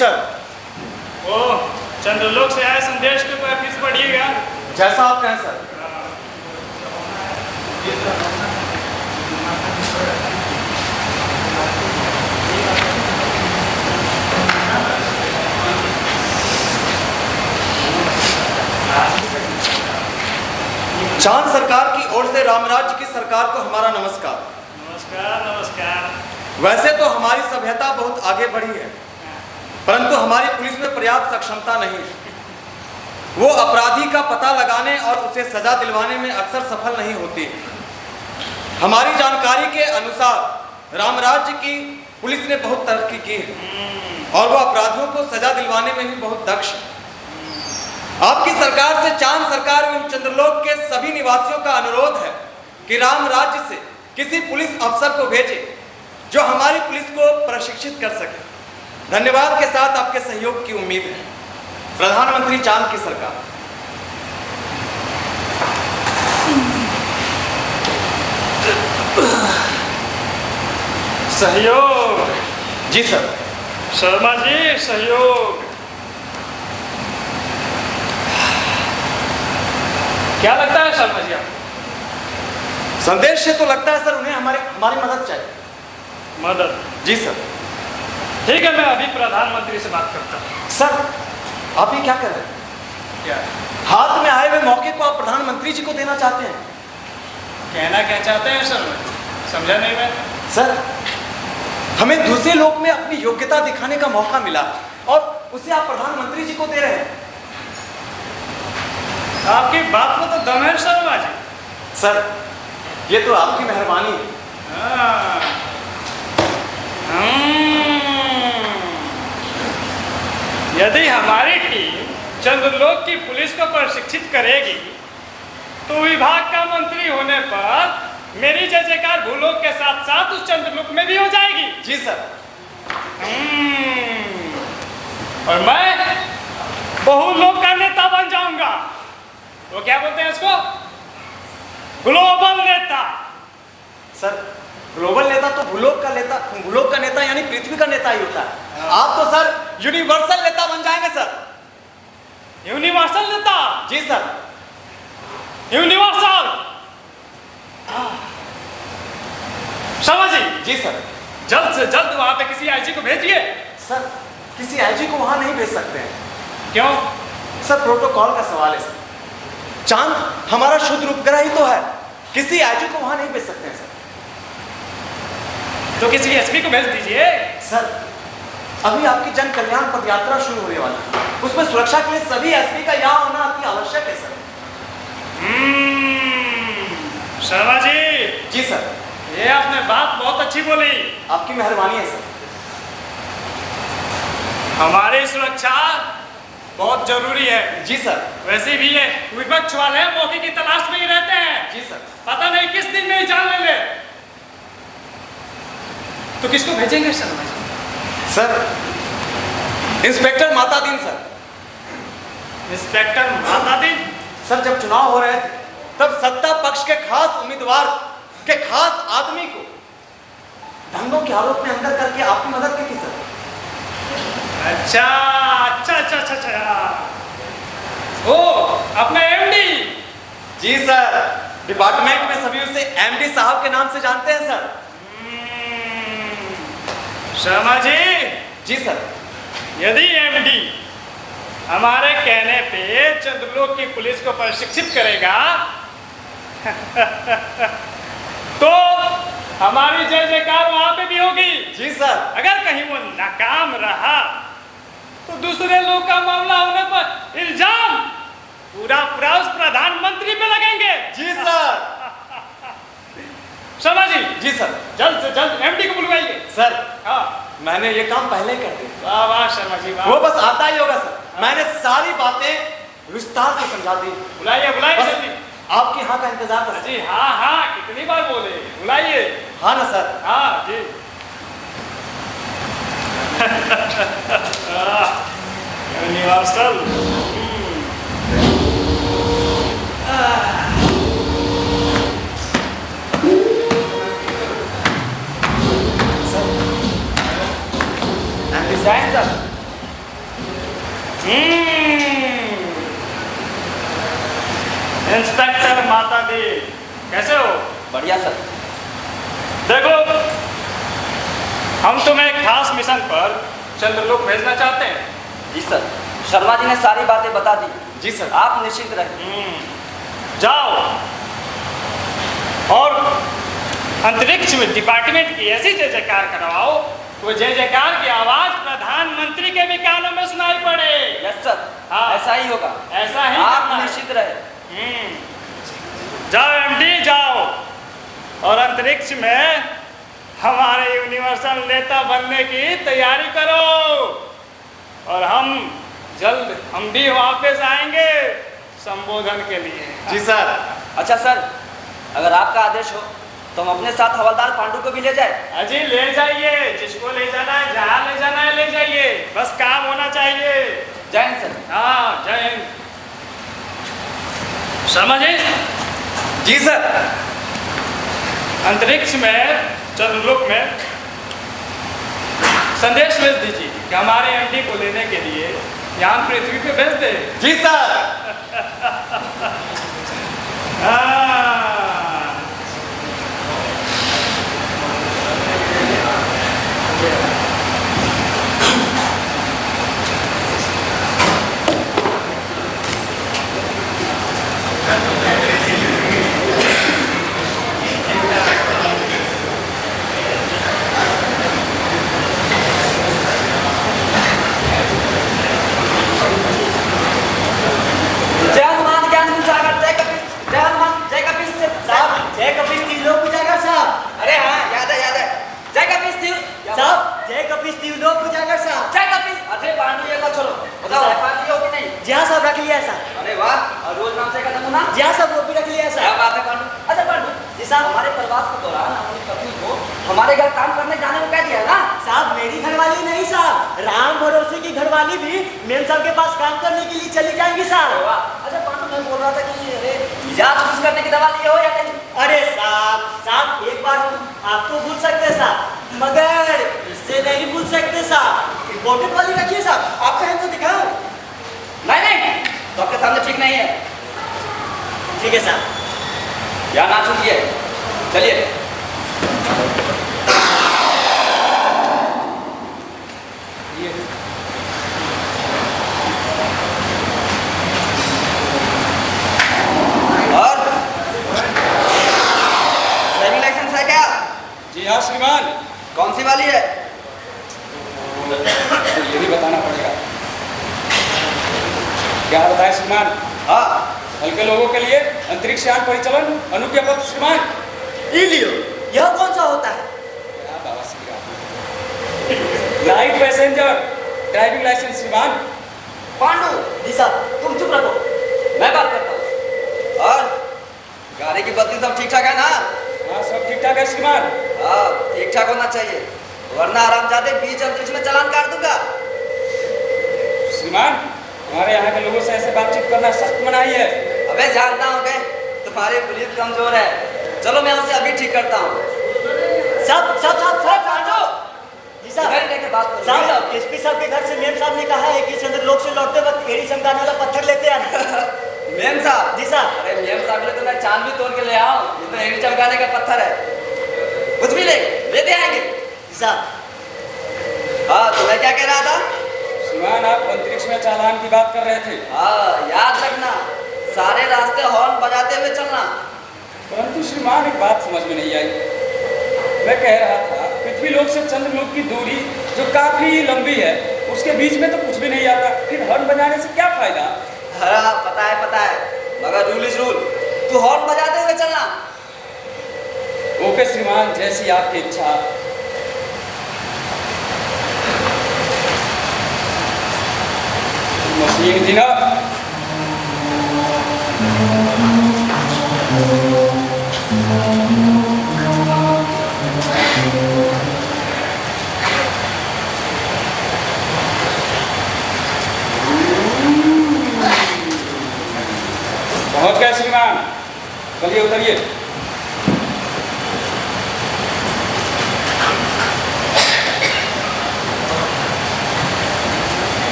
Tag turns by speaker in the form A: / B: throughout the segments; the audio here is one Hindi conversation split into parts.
A: सर।
B: ओ चंद्रलोक से आए संदेश के ऊपर फीस पढ़िएगा।
A: जैसा आप कहें सर। चांद सरकार की ओर से रामराज्य की सरकार को हमारा नमस्कार।
B: नमस्कार नमस्कार।
A: वैसे तो हमारी सभ्यता बहुत आगे बढ़ी है, परंतु हमारी पुलिस में पर्याप्त सक्षमता नहीं है। वो अपराधी का पता लगाने और उसे सजा दिलवाने में अक्सर सफल नहीं होती। हमारी जानकारी के अनुसार रामराज्य की पुलिस ने बहुत तरक्की की है और वो अपराधियों को सजा दिलवाने में भी बहुत दक्ष है। आपकी सरकार से चांद सरकार एवं चंद्रलोक के सभी निवासियों का अनुरोध है कि राम राज्य से किसी पुलिस अफसर को भेजे जो हमारी पुलिस को प्रशिक्षित कर सके। धन्यवाद के साथ आपके सहयोग की उम्मीद है। प्रधानमंत्री चांद की सरकार।
B: सहयोग।
A: जी सर।
B: शर्मा जी सहयोग। क्या लगता है शर्मा जी आपको?
A: संदेश से तो लगता है सर उन्हें हमारी मदद चाहिए।
B: मदद?
A: जी सर।
B: ठीक है, मैं अभी प्रधानमंत्री से बात करता हूँ।
A: सर आप ये क्या कर रहे हैं?
B: क्या
A: हाथ में आए हुए मौके को आप प्रधानमंत्री जी को देना चाहते हैं?
B: कहना क्या चाहते हैं शर्मा जी? समझा नहीं मैं।
A: सर हमें दूसरे लोक में अपनी योग्यता दिखाने का मौका मिला और उसे आप प्रधानमंत्री जी को दे रहे हैं।
B: आपकी बात में तो दम है शर्मा जी।
A: सर ये तो आपकी मेहरबानी है।
B: यदि हमारी टीम चंद्रलोक की पुलिस को प्रशिक्षित करेगी तो विभाग का मंत्री होने पर मेरी जय जयकार भूलोक के साथ साथ उस चंद्रलोक में भी हो जाएगी।
A: जी सर।
B: और मैं बहुलोक का नेता बन जाऊंगा। वो क्या बोलते हैं इसको? ग्लोबल नेता।
A: सर ग्लोबल नेता तो भूलोक का नेता यानी पृथ्वी का नेता ही होता है। आप तो सर यूनिवर्सल नेता बन जाएंगे सर।
B: यूनिवर्सल नेता?
A: जी सर।
B: यूनिवर्सल। शर्मा जी।
A: जी सर।
B: जल्द से जल्द वहां पे किसी आईजी को भेजिए।
A: सर किसी आईजी को वहां नहीं भेज सकते हैं।
B: क्यों?
A: सर प्रोटोकॉल का सवाल है सर। चांद हमारा शुद्ध उपग्रह ही तो है, किसी आईजी को वहां नहीं भेज सकते हैं सर।
B: तो किसी एसपी को भेज दीजिए।
A: सर अभी आपकी जन कल्याण पद यात्रा शुरू होने वाली है, उसमें सुरक्षा के लिए सभी एसपी का यहाँ होना अति आवश्यक है सर।
B: शर्मा जी।
A: जी सर।
B: ये आपने बात बहुत अच्छी बोली।
A: आपकी मेहरबानी है सर।
B: हमारी सुरक्षा बहुत जरूरी है।
A: जी सर।
B: वैसे भी ये विपक्ष वाले मौके की तलाश में ही रहते हैं।
A: जी सर।
B: पता नहीं किस दिन में ही जान ले ले। तो किसको भेजेंगे Sharma ji?
A: Sir inspector Matadeen sir.
B: Inspector Matadeen?
A: Sir जब चुनाव हो रहे थे तब सत्ता पक्ष के खास उम्मीदवार के खास आदमी को दंगों के आरोप में अंदर करके आपकी मदद की थी सर।
B: अच्छा अच्छा अच्छा अच्छा अच्छा। ओ अपना एमडी?
A: जी सर। डिपार्टमेंट में सभी उसे एमडी साहब के नाम से जानते हैं सर।
B: शर्मा जी।
A: जी सर।
B: यदि एमडी हमारे कहने पे चंद्रलोक की पुलिस को प्रशिक्षित करेगा तो हमारी जय जयकार वहां पे भी होगी।
A: जी सर।
B: अगर कहीं वो नाकाम रहा तो दूसरे लोग का मामला होने पर इल्जाम पूरा उस प्रधानमंत्री पे लगेंगे।
A: जी सर।
B: शर्मा जी।
A: जी सर।
B: जल्द से जल्द एमडी को बुलवाइए।
A: सर
B: हाँ
A: मैंने ये काम पहले कर दिया।
B: वाह वाह शर्मा जी वाह।
A: वो बस आता ही होगा सर। मैंने सारी बातें विस्तार से समझा दी।
B: बुलाइए बुलाइए
A: बस
B: जल्दी।
A: आपकी हाँ का इंतजार कर।
B: जी हाँ हाँ कितनी बार बोले, बुलाइए।
A: हाँ ना सर।
B: हाँ जी। यूनिवर्सल।
A: डिजाइन सर
B: इंस्पेक्टर माता दी, कैसे हो?
C: बढ़िया सर।
B: देखो, हम तुम्हें एक खास मिशन पर चंद्रलोक भेजना चाहते हैं।
C: जी सर, शर्मा जी ने सारी बातें बता दी।
A: जी सर।
C: आप निश्चिंत रहें।
B: जाओ और अंतरिक्ष में डिपार्टमेंट की ऐसी जय जयकार करवाओ, वो जय जयकार की आवाज प्रधानमंत्री के भी कानों में सुनाई पड़े।
C: Yes sir.
B: हाँ।
C: ऐसा ही होगा।
B: ऐसा ही
C: आप
B: करना है।
C: निश्चित रहे।
B: जाओ एमडी, जाओ और अंतरिक्ष में हमारे यूनिवर्सल नेता बनने की तैयारी करो, और हम भी वापस आएंगे संबोधन के लिए।
A: जी सर।
C: अच्छा सर, अगर आपका आदेश हो तो हम अपने साथ हवलदार पांडु को भी ले जाए।
B: अजी ले जाइए, जिसको ले जाना है, जहाँ ले जाना है ले जाइए, बस काम होना चाहिए।
C: जय हिंद सर।
B: हाँ, जय हिंद। शर्मा जी।
A: जी सर।
B: अंतरिक्ष में, चंद्रलोक में संदेश भेज दीजिए कि हमारे एमडी को लेने के लिए यहाँ पृथ्वी पे भेज दे।
A: जी सर।
C: जय हनुमान ज्ञान गुण सागर, जय कपीस, जय हनुमान, जय कपीस साहब, जय कपीस त्रिलोक उजागर साहब। अरे हाँ, याद है। जय कपीस साहब, जय कपीस त्रिलोक उजागर साहब, जय कपीस। अरे पांडु, ये सब छोड़ो, बताओ एफआईआर लिया हो कि नहीं?
D: जी हाँ साहब, रख लिया है साहब।
C: अरे वाह, और रोज नाम से का नमूना?
D: जी हाँ साहब, वो भी रख लिया है
C: क्या
D: साहब।
C: बात है पांडु। अच्छा पांडु जी साहब, हमारे प्रवास के दौरान अपनी पत्नी को हमारे घर काम करने जाने को कह दिया ना?
D: साहब मेरी घरवाली नहीं साहब, राम भरोसे की घरवाली भी मेम साहब के पास काम करने के लिए चली जाएंगी
C: अरे
D: साहब।
C: वाह। अच्छा पांडु, मैं बोल रहा था कि अरे मिजाज खुश करने की दवा लिए हो या नहीं?
D: अरे साहब एक बार आपको भूल सकते साहब, मगर इससे नहीं भूल सकते साहब। इम्पोर्टेंट वाली रखिए साहब, आप कहें तो दिखाओ।
C: नहीं, तो आपके सामने ठीक नहीं है।
D: ठीक है साहब।
C: या ना छूटिए, चलिए। और ड्राइविंग लाइसेंस है क्या?
B: जी हाँ श्रीमान।
C: कौन सी वाली है?
B: तो ये भी बताना पड़ेगा। क्या बताए श्रीमान?
C: हाँ।
B: हल्के लोगों के लिए अंतरिक्ष यान परिचालन अनुज्ञा पत्र श्रीमान।
D: ये लियो, यह कौन सा होता है?
B: लाइट पैसेंजर ड्राइविंग लाइसेंस श्रीमान।
C: पांडु
D: जी साहब, तुम चुप रखो,
C: मैं बात करता हूँ। और गाड़ी की बत्ती सब ठीक ठाक है ना?
B: हाँ सब ठीक ठाक है श्रीमान।
C: हाँ, ठीक ठाक होना चाहिए, वरना आरामजादे बीच अंतरिक्ष में चालान काट दूंगा।
B: श्रीमान, हमारे यहाँ के लोगों से ऐसे बातचीत करना सख्त मनाही है।
C: अबे जानता हूँ बे, तुम्हारी पुलिस कमजोर है। चलो मैं उसे अभी ठीक करता हूँ। जी साहब, लेके बात करो।
D: साहब एसपी साहब के घर से मेम साहब ने कहा है कि चंद्रलोक से लौटते वक्त एड़ी चमकाने वाला पत्थर लेते आना।
C: मेम साहब?
D: जी साहब।
C: अरे मेम साहब ले तो मैं चांद भी तोड़ के ले आऊं, ये तो एड़ी चमकाने का पत्थर है। कुछ भी लेते आएंगे।
D: जी साहब।
C: हाँ, तो मैं क्या कह रहा था?
B: श्रीमान, आप अंतरिक्ष में चालान की बात कर रहे थे।
C: हाँ, याद रखना, सारे रास्ते हॉर्न बजाते हुए चलना।
B: परंतु श्रीमान, एक बात समझ में नहीं आई। मैं कह रहा था पृथ्वी लोक से चंद्रलोक की दूरी जो काफी लंबी है, उसके बीच में तो कुछ भी नहीं आता, फिर हॉर्न बजाने से क्या फायदा?
C: हाँ पता है, मगर रूल इज रूल। तू हॉर्न बजाते हुए चलना।
B: ओके श्रीमान, जैसी आपकी इच्छा। मशीन जी ना। पहुंच गए श्रीमान, चलिए उतरिए।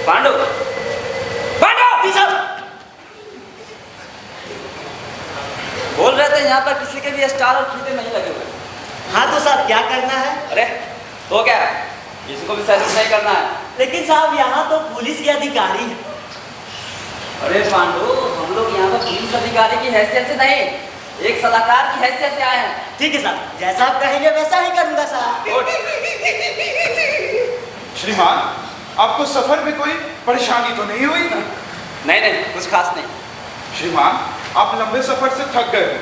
C: पांडु, पांडु!
D: जी साहब।
C: बोल रहे थे यहाँ पर किसी के भी स्टार और फीते नहीं लगे हुए।
D: हाँ तो साहब क्या करना है?
C: अरे तो क्या है, किसी को भी सैल्यूट नहीं करना है।
D: लेकिन साहब यहाँ तो पुलिस के अधिकारी हैं।
C: अरे पांडु, हम लोग यहाँ पर पुलिस अधिकारी की हैसियत से नहीं, एक सलाहकार की हैसियत से आए हैं।
D: ठीक है साहब, जैसा आप कहेंगे वैसा ही करूंगा साहब।
E: श्रीमान, आपको सफर में कोई परेशानी तो नहीं हुई ना?
C: नहीं नहीं, कुछ खास नहीं।
E: श्रीमान, आप लंबे सफर से थक गए हो,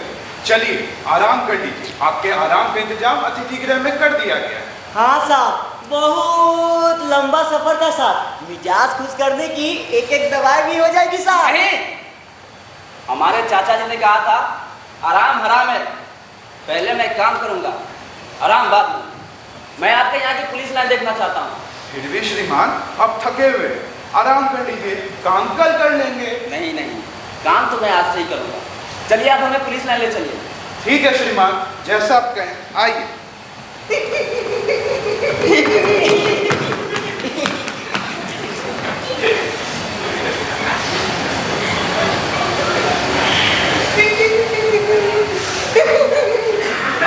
E: चलिए आराम कर लीजिए। आपके आराम का इंतजाम अतिथि गृह में कर दिया गया है।
D: हाँ साहब, बहुत लंबा सफर था साहब। मिजाज खुश करने की एक एक दवाई भी हो जाएगी साहब।
C: नहीं, हमारे चाचा जी ने कहा था आराम हराम है, पहले मैं काम करूंगा, आराम बाद में। मैं आपके यहाँ की पुलिस लाइन देखना चाहता हूँ।
E: फिर भी श्रीमान, आप थके हुए हैं, आराम कर लीजिए, काम कल कर लेंगे।
C: नहीं नहीं, काम तो मैं आज से ही करूंगा। चलिए आप हमें पुलिस लाइन ले चलिए।
E: ठीक है श्रीमान, जैसा आप कहें, आइए।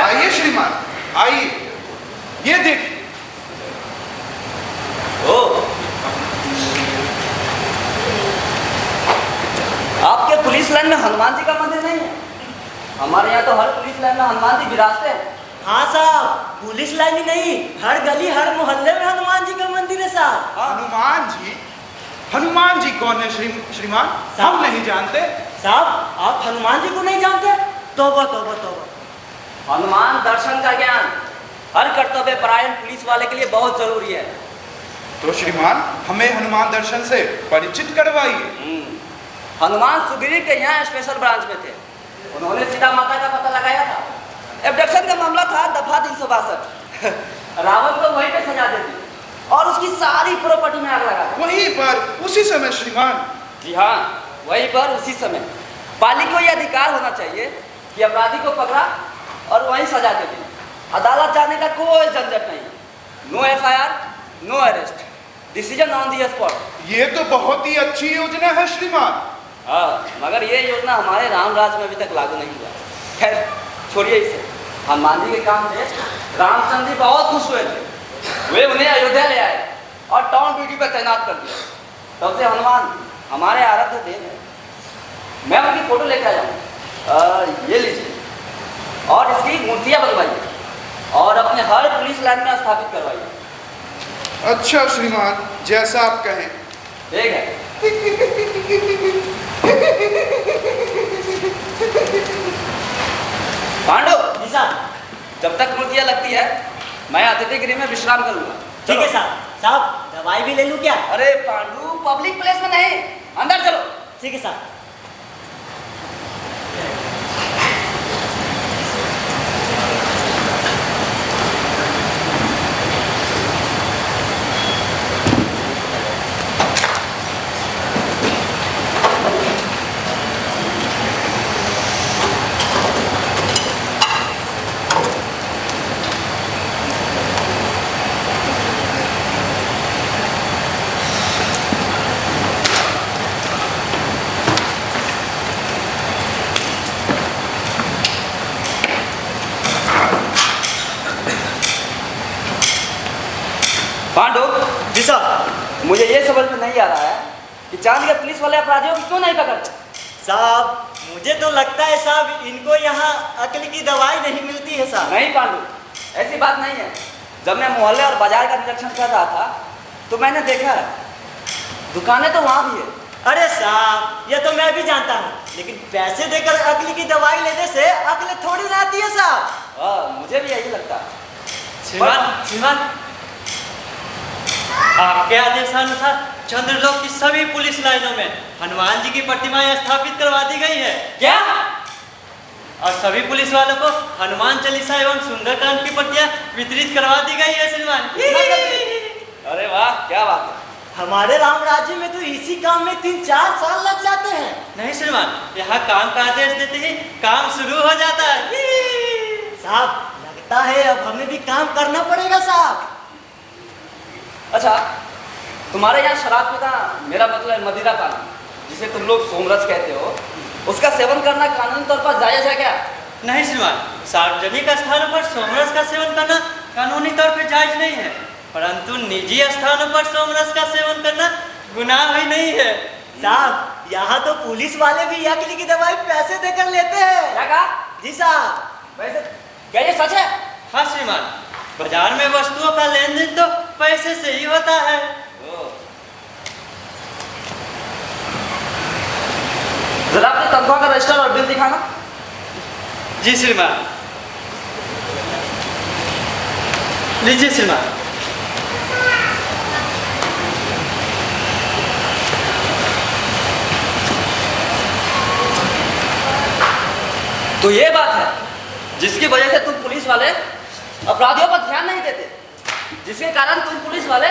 E: आइए श्रीमान, आइए, ये देखिए।
C: आपके पुलिस लाइन में हनुमान जी का मंदिर नहीं है? हमारे यहाँ तो हर पुलिस लाइन में हनुमान जी विराजते हैं।
D: हाँ साहब, पुलिस लाइन ही नहीं, हर गली हर मोहल्ले में हनुमान जी का मंदिर है साहब।
E: हनुमान जी? हनुमान जी कौन है श्रीमान? हम नहीं जानते।
D: साहब, आप हनुमान जी को नहीं जानते? तौबा तौबा तौबा।
C: हनुमान दर्शन का ज्ञान हर कर्तव्य परायण पुलिस वाले के लिए बहुत जरूरी है।
E: तो श्रीमान, हमें हनुमान दर्शन से परिचित करवाइए।
C: हनुमान सुग्रीव के यहाँ स्पेशल ब्रांच में थे। उन्होंने सीता माता का पता लगाया था। एब्डक्शन का मामला था, दफा 362। रावण को वहीं पे सजा दे दी और उसकी सारी प्रॉपर्टी में आग लगा दी।
E: वहीं पर उसी समय श्रीमान?
C: जी हाँ, वहीं पर उसी समय। पाली को यह अधिकार होना चाहिए कि अपराधी को पकड़ा और वहीं सजा दे दी। अदालत जाने का कोई झंझट नहीं। No FIR, no arrest, decision on the spot.
E: ये तो बहुत ही अच्छी योजना है श्रीमान।
C: हाँ, मगर ये योजना हमारे रामराज में अभी तक लागू नहीं हुआ। खैर छोड़िए इसे। हनुमान जी के काम से रामचंद्र जी बहुत खुश हुए थे। वे उन्हें अयोध्या ले आए और टाउन ड्यूटी पर तैनात कर दिया। तब से हनुमान हमारे आराध्य देव हैं। मैं उनकी फोटो लेकर आया हूँ, ये लीजिए, और इसकी मूर्तियाँ बनवाइए और अपने हर पुलिस लाइन में स्थापित करवाइए।
E: अच्छा श्रीमान, जैसा आप कहें।
C: ठीक है। पांडु, जब तक मूर्तियाँ लगती है मैं अतिथि गृह में विश्राम करूंगा।
D: ठीक है साहब। साहब, दवाई भी ले लूं क्या?
C: अरे पांडु, पब्लिक प्लेस में नहीं, अंदर चलो।
D: ठीक है साहब।
C: पांडु
D: जी साहब।
C: मुझे ये समझ में नहीं आ रहा है कि चांद के पुलिस वाले अपराधियों को क्यों नहीं पकड़ते।
D: साहब, मुझे तो लगता है साहब इनको यहाँ अक्ल की दवाई नहीं मिलती है साहब।
C: नहीं पांडु, ऐसी बात नहीं है। जब मैं मोहल्ले और बाजार का निरीक्षण कर रहा था तो मैंने देखा है दुकानें तो वहाँ भी है।
D: अरे साहब, ये तो मैं भी जानता हूँ, लेकिन पैसे देकर अक्ल की दवाई लेने से अक्ल थोड़ी ना आती है साहब।
C: मुझे भी यही लगता है।
F: श्रीमान, आपके आदेशानुसार चंद्रलोक की सभी पुलिस लाइनों में हनुमान जी की प्रतिमाएं स्थापित करवा दी गई है।
C: क्या?
F: और सभी पुलिस वालों को हनुमान चालीसा एवं सुंदरकांड की प्रतियां वितरित करवा दी गई है श्रीमान।
C: अरे वाह, क्या बात है।
D: हमारे राम राज्य में तो इसी काम में 3-4 साल लग जाते हैं।
F: नहीं श्रीमान, यहाँ काम का आदेश देते ही काम शुरू हो जाता है।
D: साहब, लगता है अब हमें भी काम करना पड़ेगा साहब।
C: अच्छा, तुम्हारे यहाँ शराब पीना, मेरा मतलब है मदिरा पाना, जिसे तुम लोग सोमरस कहते हो, उसका सेवन करना कानूनी तौर पर जायज है क्या?
F: नहीं श्रीमान, सार्वजनिक स्थानों पर सोमरस का सेवन करना कानूनी तौर पर जायज नहीं है, परंतु निजी स्थानों पर सोमरस का सेवन करना गुनाह ही नहीं है।
D: साहब यहाँ तो पुलिस वाले भी अकली की दवाई पैसे देकर लेते हैं।
C: क्या कहा?
D: जी साहब।
C: वैसे क्या ये सच है?
F: हाँ श्रीमान, बाजार में वस्तुओं का लेन देन तो पैसे से ही होता है।
C: जरा अपनी तनख्वाह का रजिस्टर और बिल दिखाना।
F: जी श्रीमान। लीजिए श्रीमान।
C: तो ये बात है जिसकी वजह से तुम पुलिस वाले अपराधियों पर ध्यान नहीं देते, जिसके कारण तुम पुलिस वाले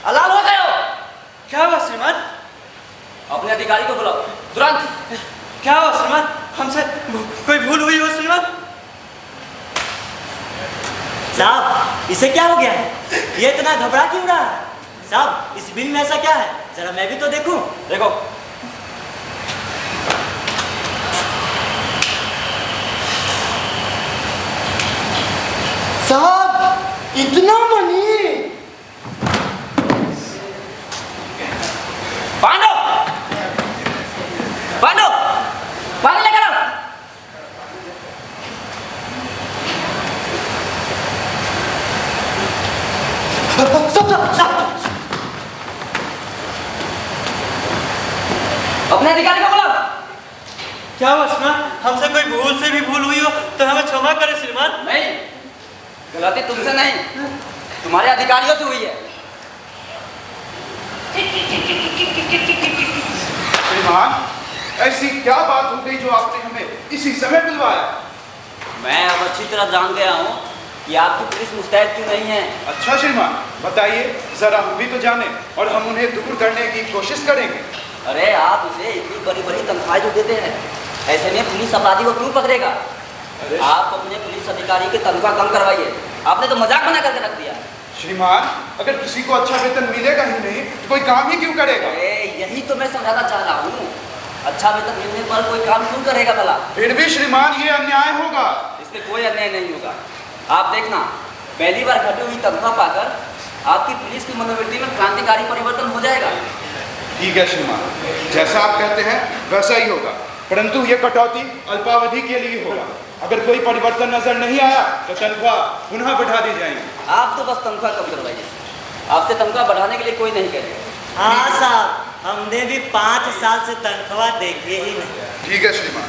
C: अलाल हो गए हो।
F: क्या हुआ श्रीमान?
C: अपने अधिकारी को बुलाओ तुरंत।
F: क्या हुआ श्रीमान? हमसे कोई भूल हुई हो श्रीमान?
D: साहब इसे क्या हो गया है? ये इतना घबरा क्यों रहा है? साहब इस बिल में ऐसा क्या है? जरा मैं भी तो देखूं।
C: देखो,
D: साहब इतना मनी?
C: पांडो पांडो पानी लेकर आओ। अपने अधिकारी को बुलाओ।
F: क्या हुआ श्रीमान? हमसे कोई भूल से भी भूल हुई हो तो हमें क्षमा करें श्रीमान।
C: नहीं, गलती तुमसे नहीं, तुम्हारे अधिकारियों से हुई है।
E: श्रीमान, ऐसी क्या बात हो गई जो आपने हमें इसी समय बुलवाया?
C: मैं अब अच्छी तरह जान गया हूँ कि आपकी पुलिस मुस्तैद क्यों नहीं है।
E: अच्छा श्रीमान, बताइए जरा, हम भी तो जाने और हम उन्हें दूर करने की कोशिश करेंगे।
C: अरे आप उसे इतनी बड़ी बड़ी तनख्वाह जो देते हैं, ऐसे में पुलिस अपराधी को क्यों पकड़ेगा? आप अपने पुलिस अधिकारी की तनख्वाह कम करवाइए। आपने तो मजाक बना करके रख दिया।
E: श्रीमान, अगर किसी को अच्छा वेतन मिलेगा ही नहीं तो कोई काम ही क्यों करेगा?
C: अरे यही तो मैं समझाना चाह रहा हूँ, अच्छा वेतन मिलने पर कोई काम क्यों करेगा भला?
E: फिर भी श्रीमान ये अन्याय होगा।
C: इसमें कोई अन्याय नहीं होगा। आप देखना, पहली बार घटी हुई तनख्वाह पाकर आपकी पुलिस की मनोवृत्ति में क्रांतिकारी परिवर्तन हो जाएगा।
E: ठीक है श्रीमान, जैसा आप कहते हैं वैसा ही होगा, परंतु ये कटौती अल्पावधि के लिए होगा। अगर कोई परिवर्तन नजर नहीं आया तो तनख्वाह पुनः बढ़ा दी जाएगी।
C: आप तो बस तनख्वाह कम करवाइए, आपसे तनख्वाह बढ़ाने के लिए कोई नहीं कहेगा।
D: हाँ साहब, हमने भी 5 साल से तनख्वाह देखी ही नहीं।
E: ठीक है श्रीमान।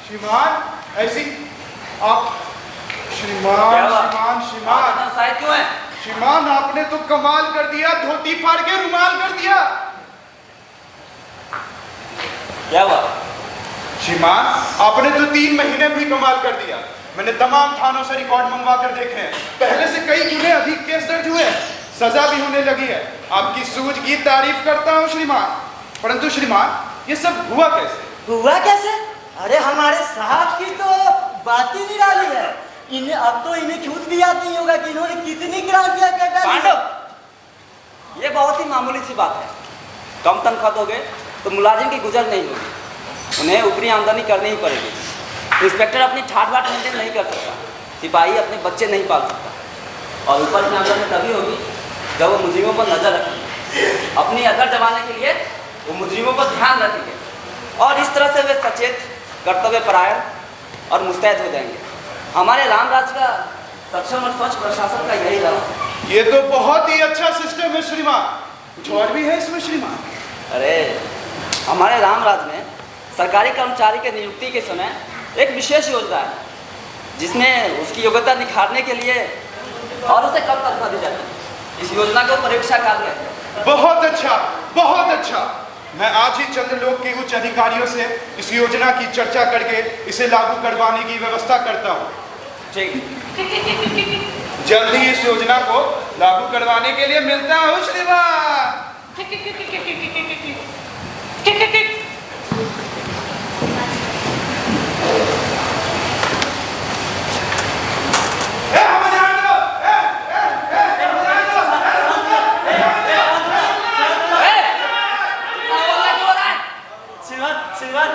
E: श्रीमान, ऐसी आप श्रीमान
C: शायद क्यों है?
E: श्रीमान, आपने तो कमाल कर दिया, धोती फाड़ के रुमाल कर दिया।
C: क्या हुआ?
E: श्रीमान, आपने तो 3 महीने भी कमाल कर दिया। मैंने तमाम थानों से रिकॉर्ड मंगवा कर देखे हैं, पहले से कई गुने अधिक केस दर्ज हुए हैं, सजा भी होने लगी है। आपकी सूझ की तारीफ करता हूँ श्रीमान, परंतु श्रीमान ये सब हुआ कैसे?
D: हुआ कैसे? अरे हमारे साहब की तो बात ही निराली है। इन्हें अब तो इन्हें खुद भी याद नहीं होगा कि इन्होंने कितनी क्रांतियां कर डाली।
C: पांडव, ये बहुत ही मामूली सी बात है। कम तनख्वाह दोगे तो मुलाजिम की गुजर नहीं होगी, उन्हें ऊपरी आमदनी करनी ही पड़ेगी। इंस्पेक्टर अपनी ठाट बाट मेंटेन नहीं कर सकता, सिपाही अपने बच्चे नहीं पाल सकता, और ऊपर की आमदनी तभी होगी जब वो मुजरिमों पर नजर रखेंगे, अपनी अगर जमाने के लिए वो मुजरिमों पर ध्यान रखेंगे, और इस तरह से वे सचेत, कर्तव्य परायण और मुस्तैद हो जाएंगे। हमारे रामराज का सक्षम और स्वच्छ प्रशासन का यही राज है।
E: ये तो बहुत ही अच्छा सिस्टम है श्रीमान। कुछ और भी है इसमें श्रीमान?
C: अरे हमारे रामराज में सरकारी कर्मचारी के नियुक्ति के समय एक विशेष योजना है जिसमें उसकी योग्यता निखारने के लिए और उसे कम तनख्वाह दी जाती है। इस योजना को परीक्षा काल कहते हैं।
E: बहुत अच्छा, बहुत अच्छा। मैं आज ही चंद्रलोक के उच्च अधिकारियों से इस योजना की चर्चा करके इसे लागू करवाने की व्यवस्था करता हूँ।
C: ठीक,
E: जल्द ही इस योजना को लागू करवाने के लिए मिलता हूँ श्रीमान।
F: श्रीमान,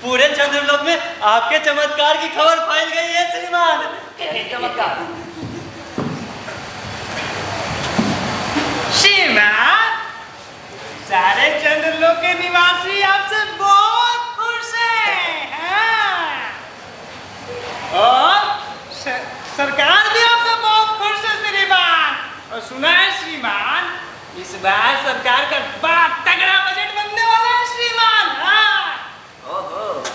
F: पूरे चंद्रलोक में आपके चमत्कार की खबर फैल गई है श्रीमान।
C: चमत्कार।
B: श्रीमान, सारे चंद्रलोक के निवासी आपसे बहुत खुश हैं, हाँ। और सरकार भी आपसे बहुत खुश है श्रीमान। और सुना है श्रीमान, इस बार सरकार का बड़ा तगड़ा बजट बनने वाला है श्रीमान, हाँ।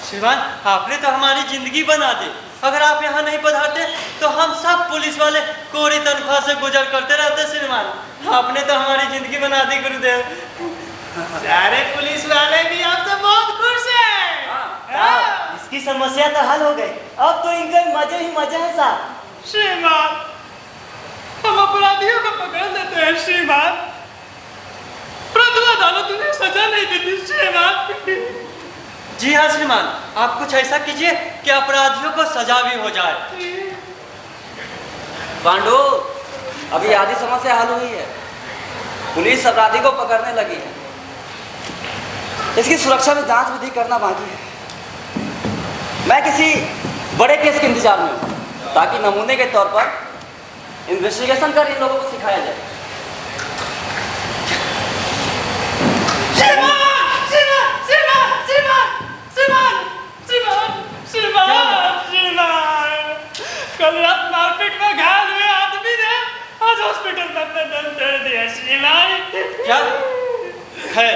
F: श्रीमान, आपने तो हमारी जिंदगी बना दी। अगर आप यहाँ नहीं पधारते तो हम सब पुलिस वाले कोरी तनख्वाह से गुजर करते रहते श्रीमान। आपने तो हमारी जिंदगी बना दी गुरुदेव।
B: सारे पुलिस वाले भी आपसे बहुत खुश हैं।
D: साहब, इसकी समस्या तो हल हो गई। अब तो इनके मजे ही मजे हैं साहब।
B: श्रीमान, हम अपराधियों को पकड़ लेते हैं श्रीमान, परंतु अदालत उन्हें सजा नहीं देती श्रीमान।
F: जी हाँ श्रीमान, आप कुछ ऐसा कीजिए कि अपराधियों को सजा भी हो जाए।
C: पांडु, अभी आधी समस्या हल हुई है। पुलिस अपराधी को पकड़ने लगी है। इसकी सुरक्षा में जांच विधि करना बाकी है। मैं किसी बड़े केस के इंतजार में हूँ ताकि नमूने के तौर पर इन्वेस्टिगेशन कर इन लोगों को सिखाया जाए।
B: कल रात मारपीट में घायल हुए आदमी ने आज हॉस्पिटल में अपना दम तोड़ दिया श्रीमान।
F: क्या? खैर,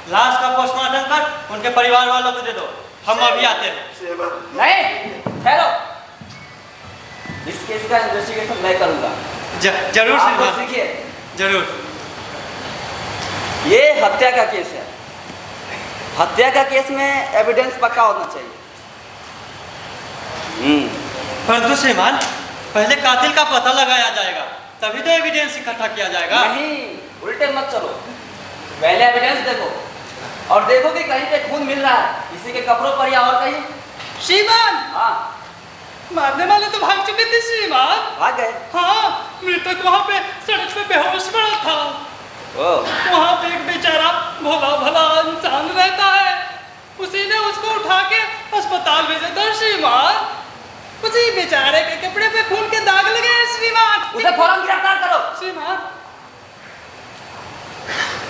F: लाश का पोस्टमार्टम कर उनके परिवार वालों को दे दो, हम अभी आते हैं।
C: नहीं, ठहरो। इस केस का इन्वेस्टिगेशन मैं करूंगा।
F: जरूर
C: आप
F: श्रीमान,
C: सीखिए।
F: जरूर।
C: ये हत्या का केस है। हत्या का केस में एविडेंस पक्का होना चाहिए।
F: परंतु श्रीमान, पहले कातिल का पता लगाया जाएगा, तभी तो एविडेंस इकट्ठा किया जाएगा।
C: नहीं, उल्टे मत चलो। पहले एविडेंस देखो और देखो कि कहीं पे खून मिल रहा है, किसी के कपड़ों पर या और कहीं।
B: श्रीमान,
C: हाँ,
B: मारने वाले तो भाग चुके थे श्रीमान।
C: भाग गए।
B: हाँ, मृतक वहाँ पे सड़क पे बेहोश पड़ा था। वहाँ पे एक बेचारा भोला भला इंसान रहता है, उसी ने उसको उठा के अस्पताल भेजा था श्रीमान। उसी बेचारे के कपड़े पे खून के दाग लगे हैं श्रीमान।
C: उसे फौरन गिरफ्तार करो
B: श्रीमान।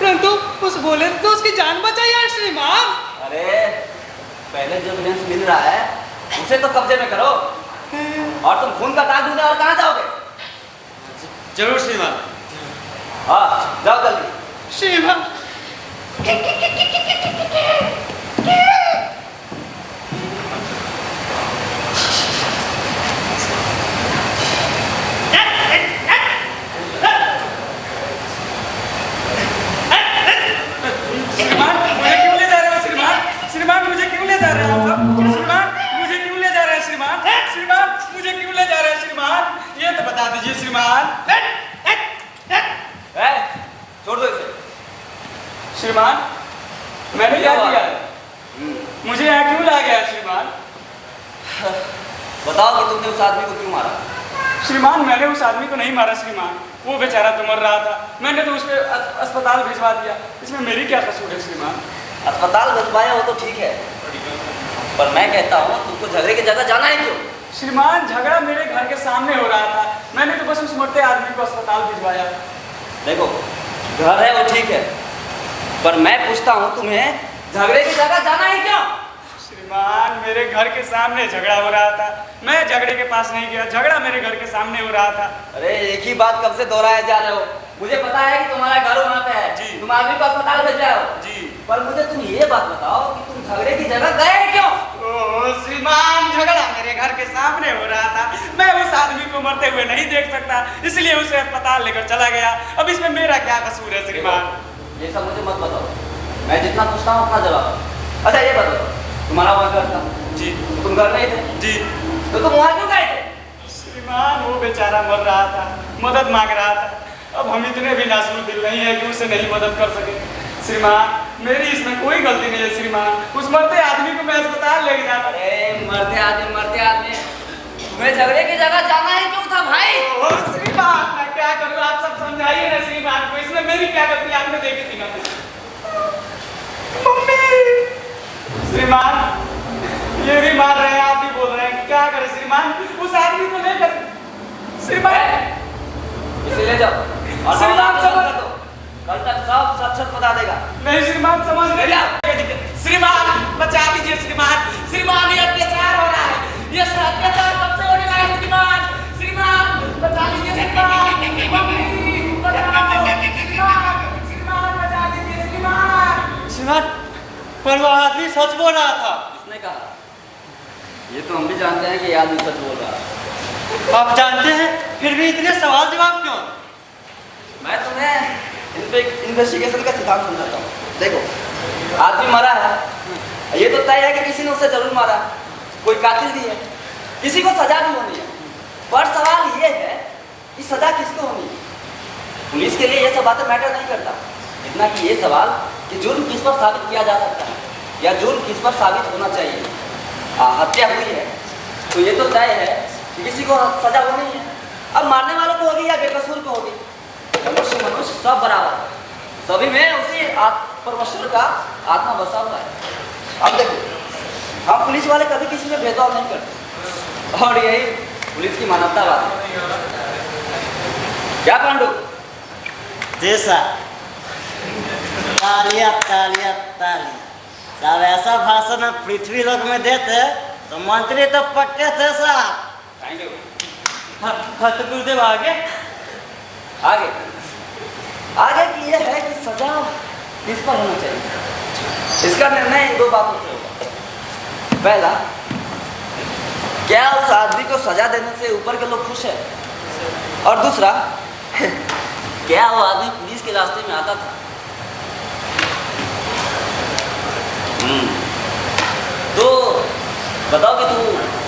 B: परंतु उस भोले ने तो उसकी जान बचाई है श्रीमान।
C: अरे पहले जो एविडेंस मिल रहा है उसे तो कब्जे में करो। और तुम खून का दाग ढूंढने और कहाँ जाओगे?
F: जरूर श्रीमान।
C: हाँ, जाओ जल्दी।
B: श्रीमान,
G: श्रीमान मुझे क्यों ले जा रहे हैं आप सब? श्रीमान मुझे क्यों ले जा रहे हैं श्रीमान? श्रीमान मुझे क्यों ले जा रहे हैं श्रीमान? ये तो बता दीजिए श्रीमान।
C: छोड़ दो इसे।
G: श्रीमान मैंने क्या किया है? मुझे यहाँ क्यों ला गया श्रीमान?
C: बताओ कि तुमने उस आदमी को क्यों मारा?
G: श्रीमान मैंने उस आदमी को नहीं मारा श्रीमान, वो बेचारा तो मर रहा था, मैंने तो उस पर अस्पताल भिजवा दिया। इसमें मेरी क्या कसूर है श्रीमान?
C: अस्पताल भिजवाया हो तो ठीक है, पर मैं कहता हूँ तुमको झगड़े की जगह जाना है क्यों?
G: श्रीमान झगड़ा मेरे घर के सामने हो रहा था, मैंने तो बस उस मरते आदमी को अस्पताल भिजवाया।
C: देखो घर है वो ठीक है, पर मैं पूछता हूँ तुम्हें झगड़े की जगह जाना है क्यों?
G: श्रीमान मेरे घर के सामने झगड़ा हो रहा था, मैं झगड़े के पास नहीं गया, झगड़ा मेरे घर के सामने हो रहा था।
C: अरे एक ही बात कब से दोहराए जा रहे हो? मुझे पता है कि तुम्हारा घर वहाँ पे है।
G: जी।
C: तुम आदमी को अस्पताल भेज रहे हो।
G: जी।
C: पर मुझे तुम ये बात बताओ कि तुम झगड़े की जगह गए क्यों?
G: ओ श्रीमान, झगड़ा मेरे घर के सामने हो रहा था। मैं उस आदमी को मरते हुए नहीं देख सकता, इसलिए उसे अस्पताल लेकर चला गया। अब इसमें मेरा क्या कसूर है श्रीमान?
C: ये सब मुझे मत बताओ, मैं जितना पूछता हूँ उतना जवाब दो। अच्छा ये बताओ, तुम्हारा वहाँ घर था?
G: जी
C: तुम घर नहीं थे?
G: जी
C: तो तुम वहाँ क्यों गए थे?
G: श्रीमान, वो बेचारा मर रहा था, मदद मांग रहा था। अब हम इतने भी नासूर दिल नहीं है कि उसे नहीं मदद कर सके। श्रीमान, मेरी इसमें कोई गलती नहीं है श्रीमान। उस मरते आदमी को मैं अस्पताल लेके जाता।
C: अरे मरते आदमी, तुम्हें झगड़े की जगह जाना ही क्यों था भाई?
G: ओ श्रीमान, मैं क्या करूं, आप सब समझाइए ना श्रीमान को। इसमें मेरी क्या गलती, आपने देखी थी ना मम्मी। श्रीमान, ये भी मान रहे हैं, आप भी बोल रहे हैं, क्या करें श्रीमान? उस आदमी को लेकर श्रीमान,
C: इसे ले जाओ और
G: श्रीमान समझ
C: दो, कल तक सब सच बता देगा।
G: नहीं श्रीमान, समझ नहीं आ। श्रीमान बचा लीजिए श्रीमान। श्रीमान, ये अत्याचार हो रहा है, ये अत्याचार कब से होने लगा है श्रीमान? श्रीमान बचा लीजिए श्रीमान। मम्मी बचाओ श्रीमान, श्रीमान बचा लीजिए श्रीमान।
F: श्रीमान, पर वो आदमी सच बोल रहा था।
C: किसने कहा? ये तो हम भी जानते हैं कि ये आदमी सच बोल रहा है।
F: आप जानते हैं, फिर भी इतने सवाल जवाब क्यों?
C: मैं तुम्हें इन्वेस्टिगेशन का सिद्धांत समझाता हूँ। देखो, आदमी मरा है, ये तो तय है कि किसी ने उसे जरूर मारा, कोई कातिल भी है, किसी को सजा भी होनी है। पर सवाल ये है कि सजा किसको होनी है? पुलिस के लिए ये सब बातें मैटर नहीं करता, इतना कि ये सवाल कि जुर्म किस पर साबित किया जा सकता है या जुर्म किस पर साबित होना चाहिए। हत्या हुई है तो ये तो तय है कि किसी को सजा होनी है। अब मारने वालों को होगी या बेकसूर को होगी, मनुष्य सब बराबर है, सभी में उसी परमेश्वर का आत्मा बसा हुआ है। अब देखो, हम पुलिस वाले कभी किसी में भेदभाव नहीं करते और यही पुलिस की मानवतावाद है। क्या पांडु?
D: जैसा तालियां तालियां ताली, सब ऐसा भाषण हम पृथ्वी लोक में देते तो मंत्री तो पट्टे थे साहब।
C: Thank you.
F: हाँ तो गुरुदेव आगे
C: आगे आगे की यह है कि सजा किस पर होना चाहिए, इसका निर्णय इन दो बातों से होगा। पहला, क्या उस आदमी को सजा देने से ऊपर के लोग खुश है? और दूसरा, क्या वो आदमी पुलिस के रास्ते में आता था? तो बताओ कि तू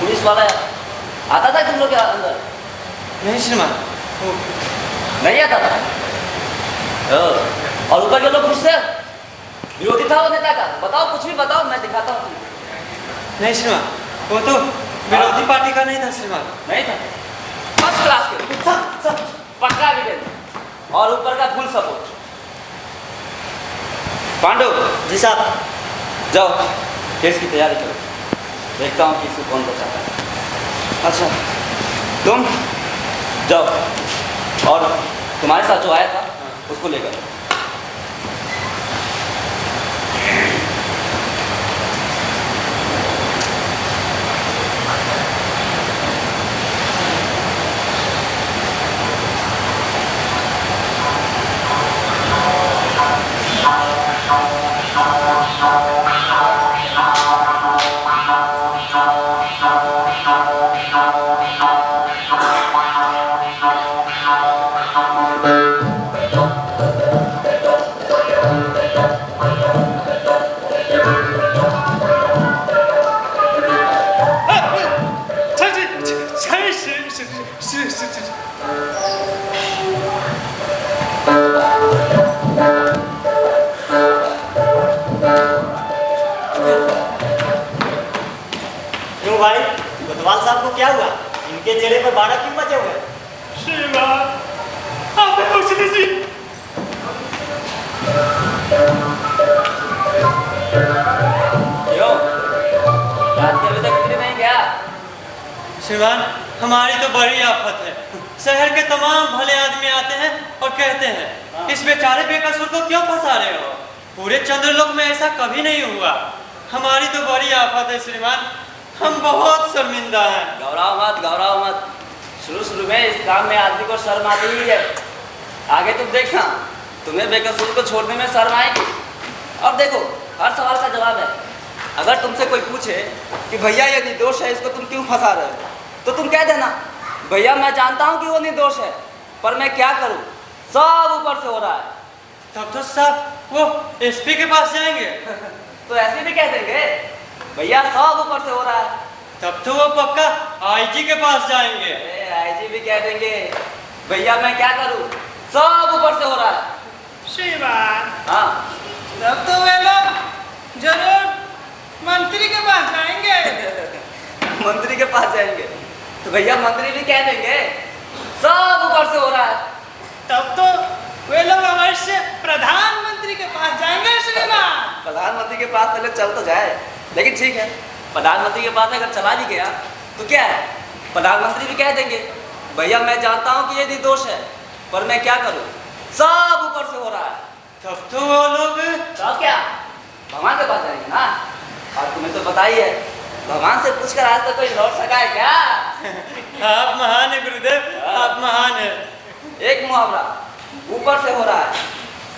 C: पुलिस वाला आता था तुम लोग के अंदर?
F: नहीं श्रीमान,
C: नहीं आता था। और ऊपर के लोग खुश थे? विरोधी था वो नेता का? बताओ, कुछ भी बताओ, मैं दिखाता हूँ तुम्हें।
F: नहीं श्रीमान, वो तो विरोधी पार्टी का नहीं था श्रीमान।
C: नहीं था? फर्स्ट क्लास के पक्का एविडेंस और ऊपर का फुल सपोर्ट। पांडु
D: जी साहब,
C: जाओ केस की तैयारी करो, देखता हूँ कि इसको कौन बचाता है। अच्छा तुम जाओ और तुम्हारे साथ जो आया था उसको लेकर।
D: क्यों भाई, कोतवाल साहब को क्या हुआ? इनके चेहरे पर बाड़ा क्यों बचे हुए?
B: श्रीमान, आपने कुछ नहीं सी।
C: क्यों? रात के अभी तक इतने नहीं गया?
F: श्रीमान, हमारी तो बड़ी आफत है। शहर के तमाम भले आदमी आते हैं और कहते हैं इस बेचारे बेकसूर को क्यों फंसा रहे हो? पूरे चंद्रलोक में ऐसा कभी नहीं हुआ। हमारी तो बड़ी आफत है श्रीमान, हम बहुत शर्मिंदा हैं।
C: घबराओ मत। शुरू में इस काम में आदमी को शर्म आती ही है, आगे तुम देखना तुम्हें बेकसूर को छोड़ने में शर्म आएगी। अब देखो, हर सवाल का जवाब है। अगर तुमसे कोई पूछे कि भैया ये निर्दोष है, इसको तुम क्यों फंसा रहे हो, तो तुम कह देना भैया मैं जानता हूँ कि वो निर्दोष है, पर मैं क्या करूँ, सब ऊपर से हो रहा है।
F: तब तो साहब वो एसपी के पास जाएंगे।
C: तो ऐसे भी कह देंगे भैया सब ऊपर से हो रहा है।
F: तब तो वो पक्का आईजी के पास जाएंगे।
C: आईजी भी कह देंगे भैया मैं क्या करूँ, सब ऊपर से हो रहा है।
B: श्रीमान,
C: हाँ,
B: तब तो वे लोग जरूर मंत्री के पास जाएंगे।
C: मंत्री के पास जाएंगे तो भैया मंत्री भी कह देंगे सब ऊपर से हो रहा है।
B: तब तो वे लोग अवश्य प्रधानमंत्री के पास जाएंगे श्रीमान।
C: प्रधानमंत्री के पास पहले चल तो जाए, लेकिन ठीक है, प्रधानमंत्री के पास अगर चला भी गया तो क्या है, प्रधानमंत्री भी कह देंगे भैया मैं जानता हूँ कि ये निर्दोष है, पर मैं क्या करूँ, सब ऊपर से हो रहा है।
F: तब तो वो लोग
C: तो क्या भगवान के पास जाएंगे ना। और तुम्हें तो पता ही है, भगवान से पूछकर आज तक कोई लौट सका है क्या?
F: आप महान है गुरुदेव, आप महान है।
C: एक मुहावरा ऊपर से हो रहा है।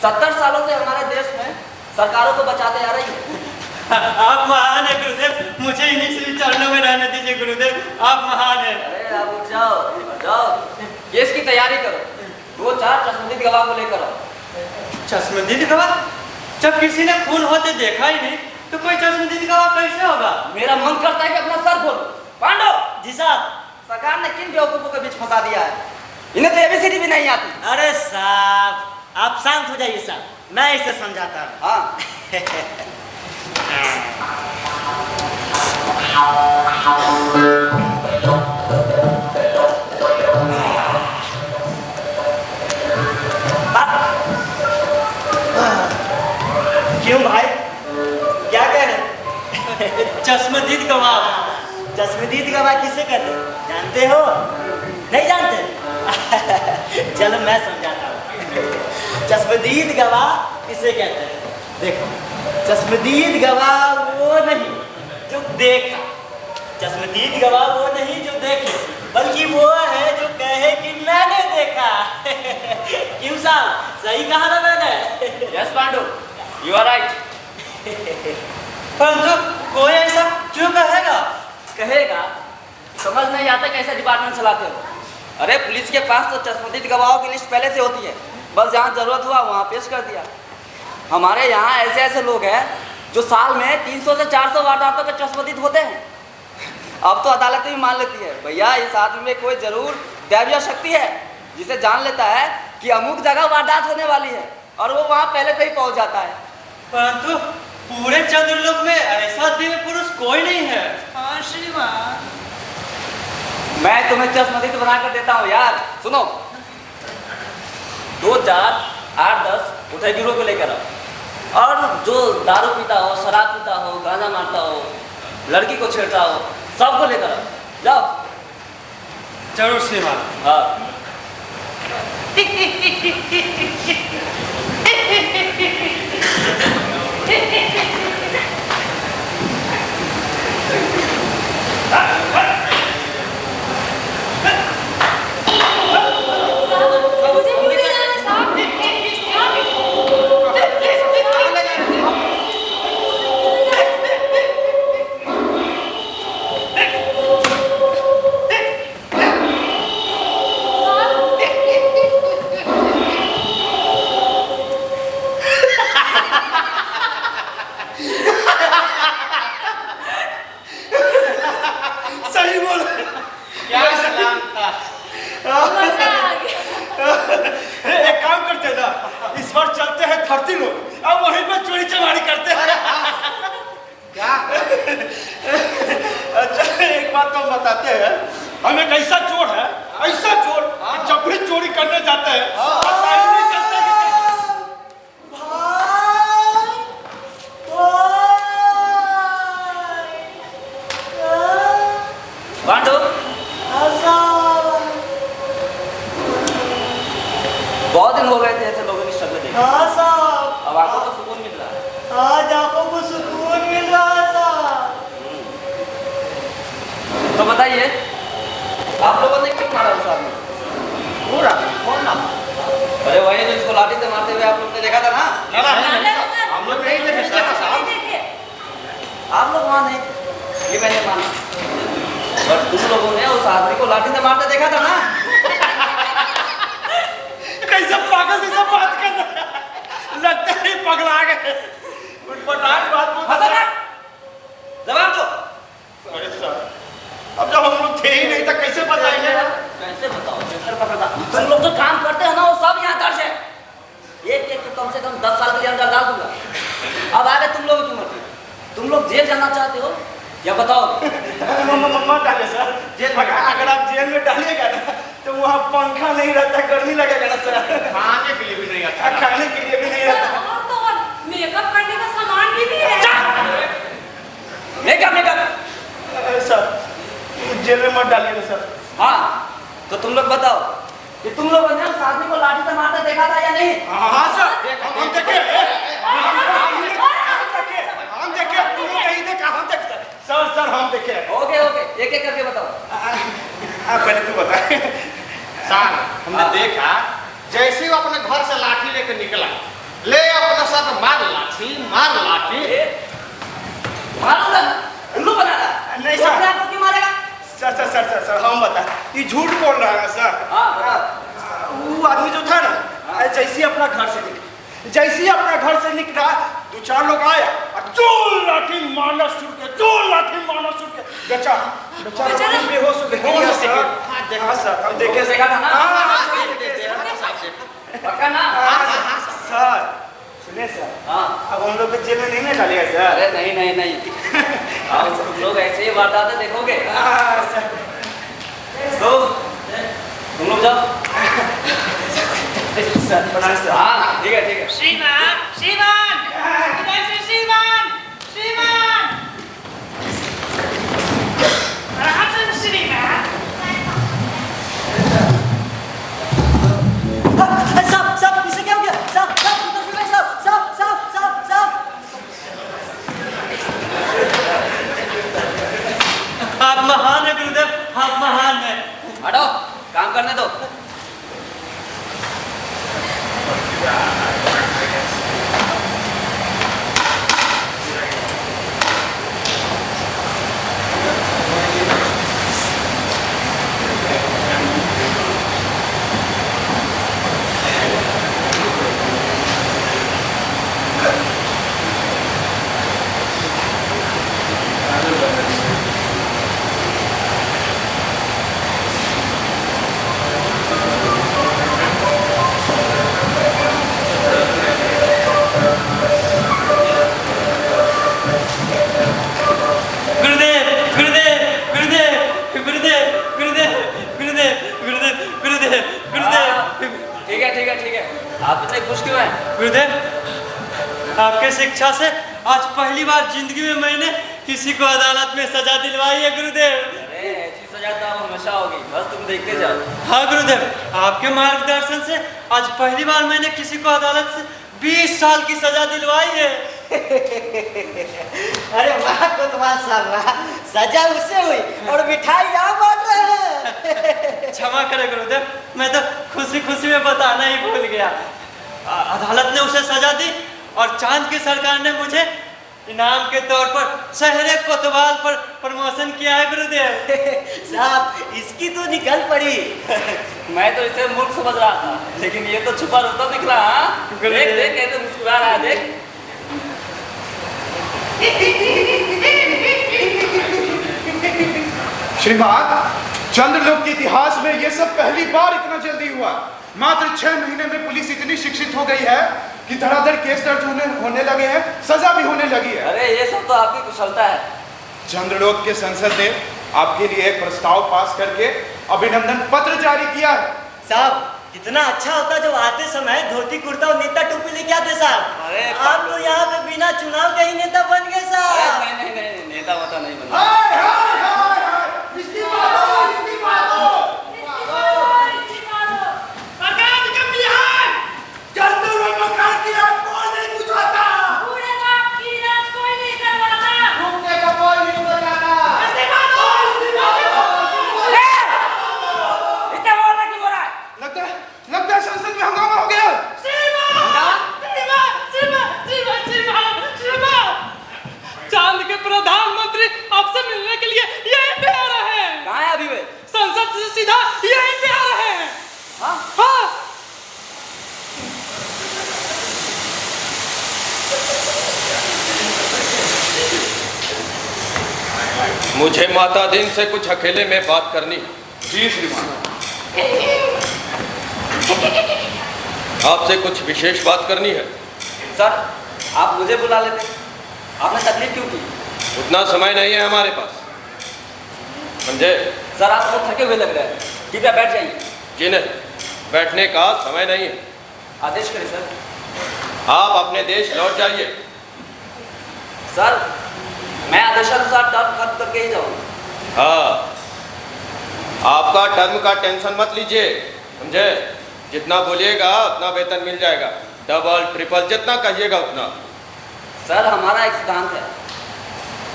C: 70 सालों से हमारे देश में सरकारों को बचाते आ रही है।
F: आप महान है गुरुदेव, मुझे इन्हीं से चरणों में रहने दीजिए गुरुदेव, आप महान है।
C: अरे आप उठ जाओ, जाओ केस की तैयारी करो, 2-4 चश्मदीद गवाह को लेकर आओ।
F: चश्मदीद गवाह? जब किसी ने खून होते देखा ही नहीं तो कोई चश्मदीद गवाह कैसे होगा?
C: मेरा मन करता है कि अपना सर खोलो। पांडव
D: जी साहब।
C: सरकार ने किन बेवकूफों के बीच फंसा दिया है, इन्हें तो एबीसीडी भी नहीं आती।
D: अरे साहब आप शांत हो जाइए साहब, मैं इसे समझाता हूँ।
C: हाँ
D: क्यों भाई, क्या कह रहे?
F: चश्मदीद गवाह।
D: चश्मदीद गवाह किसे कहते हैं, जानते हो? नहीं जानते? चलो मैं समझाता हूँ। चश्मदीद गवाह किसे कहते हैं? देखो, चश्मदीद गवाह वो नहीं जो देखा, चश्मदीद गवाह वो नहीं जो देखे, बल्कि वो है जो कहे कि मैंने देखा। क्यों साहब, सही कहा ना मैंने?
C: Yes Pandu, you are right.
F: परंतु कोई ऐसा क्यों कहेगा?
C: कहेगा, समझ नहीं आता कैसे डिपार्टमेंट चलाते हो। अरे पुलिस के पास तो चश्मदीद गवाहों की लिस्ट पहले से होती है, बस जहाँ जरूरत हुआ वहाँ पेश कर दिया। हमारे यहाँ ऐसे ऐसे लोग हैं जो साल में 300 से 400 वारदातों के चश्मदीद होते हैं। अब तो अदालत भी मान लेती है भैया इस आदमी में कोई जरूर दैवीय शक्ति है, जिसे जान लेता है कि अमुक जगह वारदात होने वाली है और वो वहाँ पहले से ही पहुँच जाता है।
F: परंतु पूरे चंद्रलोक में ऐसा दिव्य पुरुष कोई नहीं है।
B: हाँ श्रीमान।
C: मैं तुम्हें चश्मदीद बना कर देता हूँ यार, सुनो। 2, 4, 8, 10 उठे गिरोह को लेकर आओ, और जो दारू पीता हो, शराब पीता हो, गांजा मारता हो, लड़की को छेड़ता हो, सबको लेकर आओ, जाओ।
F: जरूर श्रीमान।
C: हाँ
H: मुझे क्यों ले जा रहे साहब?
E: सही बोल।
F: क्या सलाम था।
H: मजा आ गया।
E: एक काम करते हैं ना, इस बार चलते हैं धरती लोग, अब वहीं पे चोरी चमारी करते हैं। क्या? अच्छा एक बात तो बताते हैं, हम एक ऐसा चोर है, ऐसा चोर कि जब भी चोरी करने जाते हैं पता ही नहीं चलता
C: पांडु, बहुत दिन हो गए थे ऐसे लोगों की शक्ल देखे।
D: हाँ साहब,
C: अब आपको तो सुकून मिल रहा है।
D: आज आंखों को सुकून मिल रहा है साहब।
C: तो बताइए आप लोगों ने क्यों मारा उस आदमी?
D: पूरा कौन ना?
C: अरे वही नहीं, ये मैंने माना। पर तुम लोगों ने उस आदमी को लाठी से मारते देखा था ना?
B: कैसे पागल जैसा बात कर रहा है? लगता है पगला गए। उठपटांग बात बोल।
C: जवाब दो।
B: अरे सर, अब जब हम लोग थे ही नहीं तो कैसे बताएंगे?
C: कैसे बताओ? तुम लोग जो काम करते हो ना वो सब यहाँ दर्ज है। एक एक कम से कम 10 साल के लिए अंदर डाल दूंगा। अब आगे तुम लोग की मर्जी। तुम लोग जेल जाना चाहते हो या बताओ?
B: मत डाले सर, जेल में। अगर आप जेल में डालिएगा ना तो वहाँ पंखा नहीं रहता, गर्मी लगेगा ना सर। खाने के लिए भी नहीं आता। खाने के लिए भी नहीं रहता।
H: और तो और मेकअप करने का सामान भी नहीं है।
C: मेकअप
B: सर, जेल में मत डालिएगा सर।
C: हाँ, तो तुम लोग बताओ कि तुम लोगों ने उस आदमी को लाठी से मारते देखा था या नहीं?
B: हाँ सर, हम देखे। हम देखे, तुमने नहीं देखा, हम देखे। सर हम देखे।
C: ओके एक एक करके बताओ।
B: पहले तू बता।
I: सर, हमने देखा जैसे ही वो अपने घर से लाठी लेकर निकला, ले अपने साथ मार लाठी।
C: मारूंगा ना, उल्लू बना रहा।
B: नहीं
C: तो
B: सर।
C: अपने आप को क्यों मारेगा?
B: सर हम बता, ये झूठ बोल रहा है सर।
C: हाँ।
B: वो आदमी जो था ना, जैसे ही अपना घर से निकला, 2-4 लोग आया और दो लाठी मारना शुरू किया। बेचारा बेहोश हो गया। हाँ सर, हम देखे।
C: देखा था ना?
B: हाँ,
C: पक्का ना?
B: सर सुनिए सर,
C: हाँ।
B: अब हम लोग को जेल में नहीं डालिएगा सर।
C: अरे नहीं। आप तुम लोग ऐसे ही वारदातें देखोगे।
B: सर
C: तो तुम लोग जाओ।
B: सर प्रणाम सर।
C: हाँ, ठीक है।
G: श्रीमान इधर से श्रीमान श्रीमान
D: साहब इसे क्या हो गया? साहब
F: आप महान है गुरुदेव, आप महान है।
C: हटो, काम करने दो। ठीक है। आप इतने खुश क्यों हैं?
F: गुरुदेव, आपके शिक्षा से आज पहली बार जिंदगी में मैंने किसी को अदालत में सजा दिलवाई है गुरुदेव।
C: अरे ऐसी सजा तो अब हमेशा होगी, बस तुम देखते जाओ।
F: हाँ गुरुदेव, आपके मार्गदर्शन से आज पहली बार मैंने किसी को अदालत से 20 साल की सजा दिलवाई है।
D: अरे वाह कोतवाल साहब वाह, सजा उससे हुई और मिठाई यहाँ बांट रहे हैं।
F: क्षमा करें गुरुदेव, मैं तो खुशी खुशी में बताना ही भूल गया। अदालत ने उसे सजा दी और चांद की सरकार ने मुझे इनाम के तौर पर शहरे कोतवाल पर प्रमोशन किया है गुरुदेव।
D: साहब इसकी तो निकल पड़ी।
C: मैं तो इसे मूर्ख समझ रहा था, लेकिन ये तो छुपा रुस्तम निकला। हाँ देख देख कैसे मुस्कुरा रहा है, देख।
E: श्रीमान, चंद्रलोक के इतिहास में यह सब पहली बार इतना जल्दी हुआ। मात्र 6 महीने में पुलिस इतनी शिक्षित हो गई है कि धड़ाधड़ केस दर्ज होने लगे हैं, सजा भी होने लगी है।
C: अरे ये सब तो आपकी कुशलता है।
E: चंद्रलोक के संसद ने आपके लिए एक प्रस्ताव पास करके अभिनंदन पत्र जारी किया है।
D: साहब कितना अच्छा होता जब आते समय धोती कुर्ता और नेता टोपी लेके आते साहब।
C: अरे
D: आप तो यहाँ पे बिना चुनाव के ही नेता बन गए साहब।
C: नहीं, नेता वोता नहीं बना।
E: हाय हाय हाय हाय, इस्तीफा दो।
G: सरकार का बिहार
E: चंद्रलोक मकान की रात कौन नहीं बुझाता?
H: पूरे बाप की रात कोई नहीं करवाता।
E: घूमने का कोई नहीं बताता।
G: इस्तीफा दो।
C: इतना बोलना क्यों हो रहा है?
E: लगता है संसद में हंगामा हो गया।
G: चांद
B: के प्रधानमंत्री आपसे मिलने के लिए यहीं पे आ रहे हैं।
C: कहाँ है अभी वे?
B: संसद से सीधा यहीं पे आ रहे हैं।
C: हाँ?
B: हाँ।
A: मुझे माता दिन से कुछ अकेले में बात करनी है।
E: जी श्रीमान।
A: आपसे कुछ विशेष बात करनी है।
C: सर आप मुझे बुला लेते, आपने तकलीफ क्यों की?
A: उतना समय नहीं है हमारे पास, समझे?
C: सर आप बहुत थके हुए लग रहे हैं, कृपया बैठ जाइए।
A: जी नहीं, बैठने का समय नहीं है।
C: आदेश करें सर।
A: आप अपने देश लौट जाइए।
C: सर मैं आदेशानुसार टर्म खत्म करके ही जाऊँगा।
A: हाँ, आपका टर्म का टेंशन मत लीजिए, समझे? जितना बोलिएगा उतना वेतन मिल जाएगा, डबल ट्रिपल जितना कहिएगा उतना।
C: सर हमारा एक सिद्धांत है,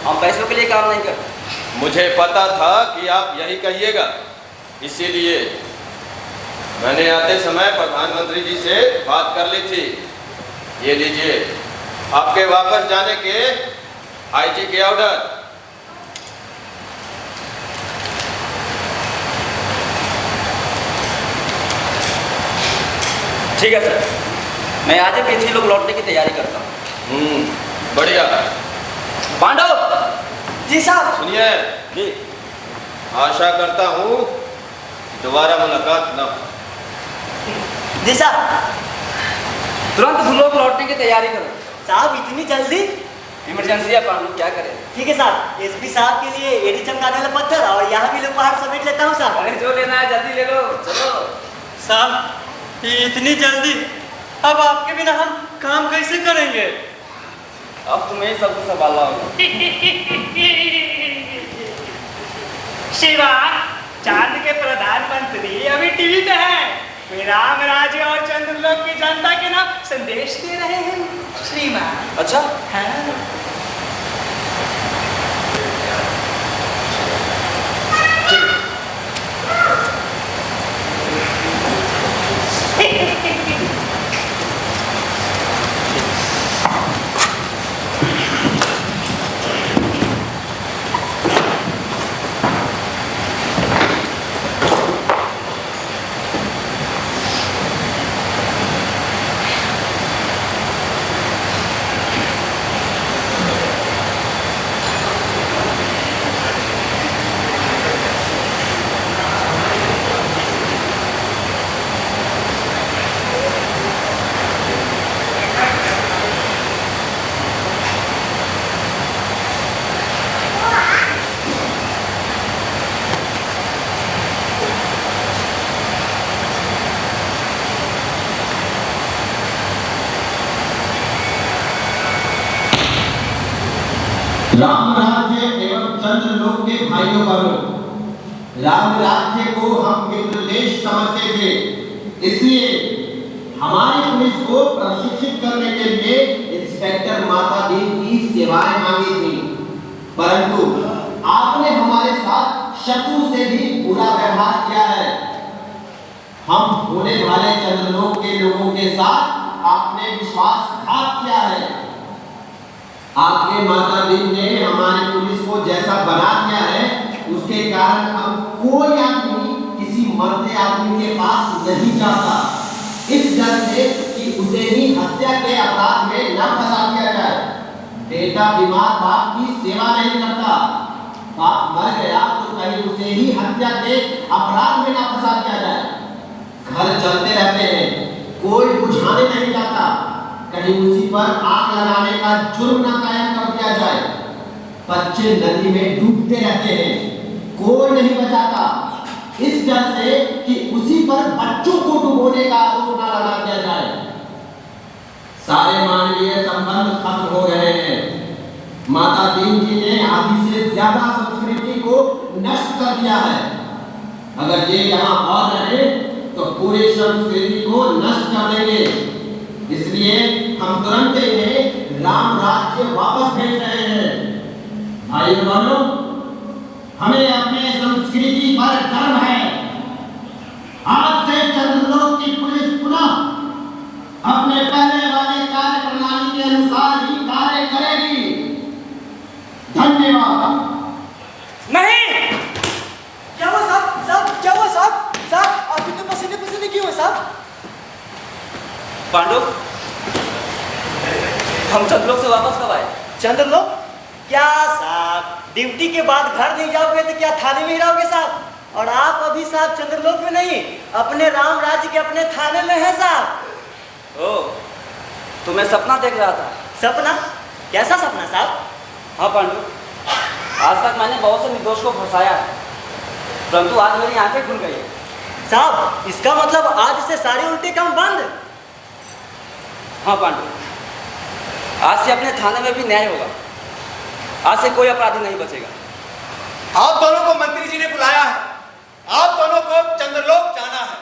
C: हम पैसों के लिए काम नहीं करते।
A: मुझे पता था कि आप यही कहिएगा, इसीलिए मैंने आते समय प्रधानमंत्री जी से बात कर ली थी। ये लीजिए आपके वापस जाने के आईजी के ऑर्डर।
C: ठीक है सर, मैं आज ही पृथ्वी लोग लौटने की तैयारी करता हूँ।
A: बढ़िया।
C: पांडव
D: जी साहब।
A: सुनिए,
C: जी
A: आशा करता हूँ दोबारा मुलाकात न हो।
D: जी साहब।
C: तुरंत भूलोग लौटने की तैयारी करो।
D: साहब इतनी जल्दी?
C: इमरजेंसी है पांडु, क्या करें?
D: ठीक है साहब, एसपी साहब के लिए एडी चमकाने वाला पत्थर और यहाँ भी लोग पहाड़ समेट लेता हूँ साहब।
C: अरे जो लेना है जल्दी ले लो, चलो।
F: साहब ये इतनी जल्दी, अब आपके बिना हम काम कैसे करेंगे?
C: अब तुम्हें ही सब कुछ संभालना होगा।
B: शिवा, चांद के प्रधानमंत्री अभी टीवी पे हैं। वे राम राज्य और चंद्रलोक की जनता के नाम संदेश दे रहे हैं श्रीमान।
C: अच्छा
B: हाँ।
J: राम राज्य एवं चंद्रलोक के भाइयों बहनों, राम राज्य को हम मित्रदेश समझते थे, इसलिए हमारी पुलिस को प्रशिक्षित करने के लिए इंस्पेक्टर माता दी की सेवाएं मांगी थी, परंतु आपने हमारे साथ शत्रु से भी बुरा व्यवहार किया है। हम होने वाले चंद्रलोक के लोगों के साथ आपने विश्वासघात किया है। आपके माता दिन ने हमारी पुलिस को जैसा बना दिया है, उसके कारण अब कोई आदमी किसी मरते आदमी के पास नहीं जाता, इस डर से कि उसे ही हत्या के अपराध में न फंसा दिया जाए। बेटा बीमार बाप की सेवा नहीं करता, बाप मर गया तो कहीं उसे ही हत्या के अपराध में न फंसा दिया जाए। घर चलते रहते हैं, कोई बुझाने नहीं जाता, कहीं उसी पर आग लगाने का जुर्म न कायम कर दिया जाए। बच्चे नदी में डूबते रहते हैं, कोई नहीं बचाता, इस डर से कि उसी पर बच्चों को डुबोने का आरोप न लगा दिया जाए। सारे मानवीय संबंध खत्म हो रहे हैं। माता दीन जी ने आदि से ज्यादा संस्कृति को नष्ट कर दिया है। अगर ये यहाँ और रहे तो पूरी संस्कृति को नष्ट कर देंगे। इसलिए हम तुरंत इन्हें राम राज्य वापस भेज रहे हैं। भाइयों बहनों, हमें अपने संस्कृति पर गर्व है। आज से चंद्रलोक की पुलिस पुनः अपने पहले वाले कार्य प्रणाली के अनुसार ही कार्य करेगी। धन्यवाद।
B: नहीं,
C: क्या हुआ साहब? साहब क्या हुआ साहब? साहब आप इतने पसीने पसीने क्यों हैं साहब?
G: पांडु, हम चंद्रलोक से वापस कब आए?
D: चंद्रलोक? क्या साहब, ड्यूटी के बाद घर नहीं जाओगे तो क्या थाने में ही रहोगे साहब? और आप अभी साहब चंद्रलोक में नहीं, अपने राम राज्य के अपने थाने में है साहब।
G: ओ, तो मैं सपना देख रहा था।
D: सपना? कैसा सपना साहब?
G: हाँ पांडु, आज तक मैंने बहुत से निर्दोष को फंसाया है, परंतु आज मेरी आंखें खुल गई हैं।
D: साहब इसका मतलब आज से सारे उल्टे काम बंद?
G: हाँ पांडु, आज से अपने थाने में भी न्याय होगा। आज से कोई अपराधी नहीं बचेगा।
A: आप दोनों को मंत्री जी ने बुलाया है, आप दोनों को चंद्रलोक जाना है।